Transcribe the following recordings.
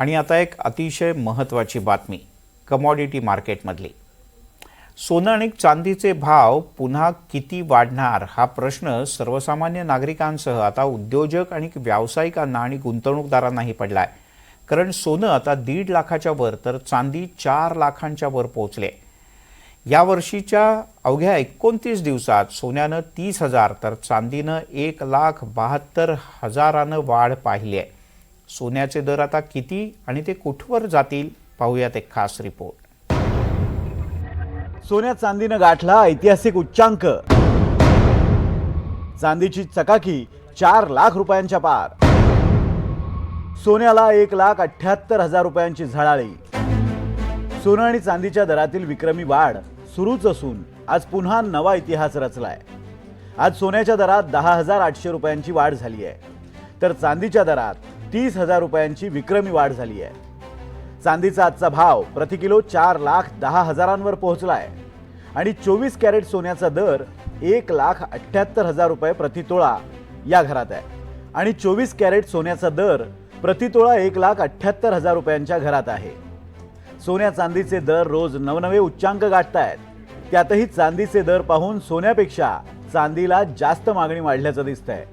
आणि आता एक अतिशय महत्त्वाची बातमी कमॉडिटी मार्केटमधली। सोनं आणि चांदीचे भाव पुन्हा किती वाढणार हा प्रश्न सर्वसामान्य नागरिकांसह आता उद्योजक आणि व्यावसायिकांना आणि गुंतवणूकदारांनाही पडलाय। कारण सोनं आता 1.5 लाखाच्या वर तर चांदी 4 लाखांच्या वर पोहोचले। या वर्षीच्या अवघ्या 29 दिवसात सोन्यानं 30,000 तर चांदीनं 1,72,000 वाढ पाहिली आहे। सोन्याचे दर आता किती आणि ते कुठवर जातील पाहूयात एक खास रिपोर्ट। सोन्या चांदीनं गाठला ऐतिहासिक उच्चांक। चांदीची चकाकी 4 लाख रुपयांच्या पार। सोन्याला 1,78,000 रुपयांची झळाळी। सोनं आणि चांदीच्या दरातील विक्रमी वाढ सुरूच असून आज पुन्हा नवा इतिहास रचलाय। आज सोन्याच्या दरात 10,800 रुपयांची वाढ झाली आहे, तर चांदीच्या दरात 30,000 रुपयांची विक्रमी वाढ झाली आहे। चांदीचा आजचा भाव प्रति किलो 4,10,000 पोहोचलाय आणि 24 कॅरेट सोन्याचा दर 1,78,000 रुपये प्रति तोळा या घरात आहे आणि 24 कॅरेट सोन्याचा दर प्रति तोळा 1,78,000 रुपयांच्या घरात आहे। सोन्या चांदीचे दर रोज नवनवे उच्चांक गाठतायत। त्यातही चांदीचे दर पाहून सोन्यापेक्षा चांदीला जास्त मागणी वाढल्याचं दिसतंय।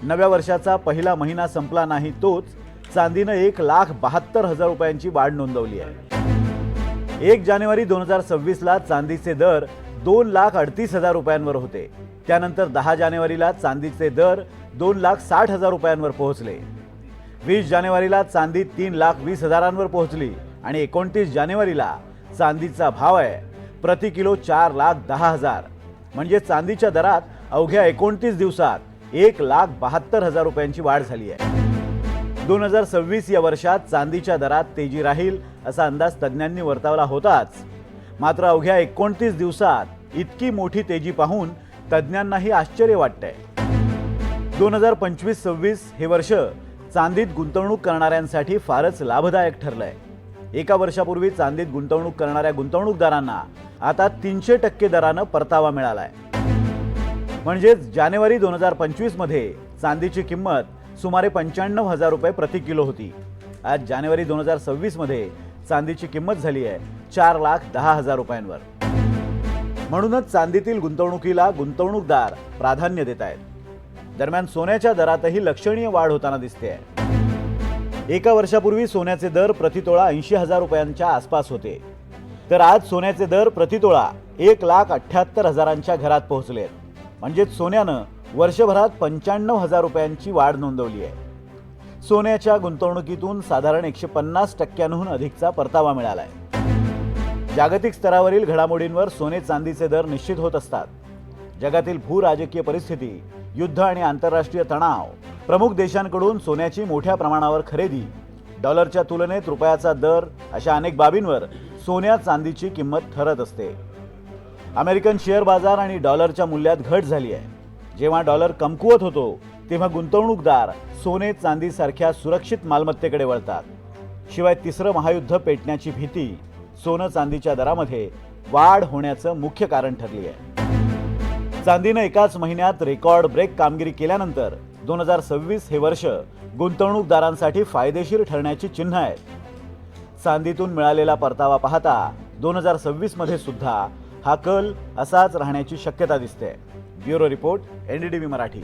नव्या वर्षाचा पहिला महिना संपला नाही तोच चांदीनं 1,72,000 रुपयांची वाढ नोंदवली आहे। 1 जानेवारी 2026 ला चांदीचे दर 2,38,000 रुपयांवर होते। त्यानंतर 10 जानेवारीला चांदीचे दर 2,60,000 रुपयांवर पोहोचले। 20 जानेवारीला चांदी 3,20,000 पोहोचली आणि 29 जानेवारीला चांदीचा भाव आहे प्रति किलो 4,10,000। म्हणजे चांदीच्या दरात अवघ्या 29 दिवसात 1,72,000 रुपयांची वाढ झाली आहे। 2026 या वर्षात चांदीच्या दरात तेजी राहील असा अंदाज तज्ञांनी वर्तवला होताच, मात्र अवघ्या 29 दिवसात इतकी मोठी तेजी पाहून तज्ञांनाही आश्चर्य वाटतंय। 2025-26 हे वर्ष चांदीत गुंतवणूक करणाऱ्यांसाठी फारच लाभदायक ठरलंय। एका वर्षापूर्वी चांदीत गुंतवणूक करणाऱ्या गुंतवणूकदारांना आता 300% दरानं परतावा मिळालाय। म्हणजे जानेवारी 2025 मध्ये चांदीची किंमत सुमारे 95,000 रुपये प्रति किलो होती। आज जानेवारी 2026 मध्ये चांदीची किंमत झाली आहे 4,10,000 रुपयांवर। म्हणूनच चांदीतील गुंतवणुकीला गुंतवणूकदार प्राधान्य देत आहेत। दरम्यान सोन्याच्या दरातही लक्षणीय वाढ होताना दिसते। एका वर्षापूर्वी सोन्याचे दर प्रति तोळा 80,000 रुपयांच्या आसपास होते, तर आज सोन्याचे दर प्रति तोळा 1,78,000च्या घरात पोहोचले। म्हणजे सोन्यानं वर्षभरात 95,000 रुपयांची वाढ नोंदवली आहे। सोन्याच्या गुंतवणुकीतून साधारण 150%हून अधिकचा परतावा मिळालाय। जागतिक स्तरावरील घडामोडींवर सोने चांदीचे दर निश्चित होत असतात। जगातील भूराजकीय परिस्थिती, युद्ध आणि आंतरराष्ट्रीय तणाव, प्रमुख देशांकडून सोन्याची मोठ्या प्रमाणावर खरेदी, डॉलरच्या तुलनेत रुपयाचा दर अशा अनेक बाबींवर सोन्या चांदीची किंमत ठरत असते। अमेरिकन शेअर बाजार आणि डॉलरच्या मूल्यात घट झाली आहे। जेव्हा डॉलर कमकुवत होतो तेव्हा गुंतवणूकदार सोने चांदी सारख्या सुरक्षित मालमत्तेकडे वळतात। शिवाय तिसरं महायुद्ध पेटण्याची भीती सोनं चांदीच्या दरामध्ये वाढ होण्याचं मुख्य कारण ठरली आहे। चांदीनं एकाच महिन्यात रेकॉर्ड ब्रेक कामगिरी केल्यानंतर 2026 हे वर्ष गुंतवणूकदारांसाठी फायदेशीर ठरण्याची चिन्ह आहेत। चांदीतून मिळालेला परतावा पाहता 2026 मध्ये सुद्धा हा कल असाच राहण्याची शक्यता दिसते। Bureau report, NDTV Marathi.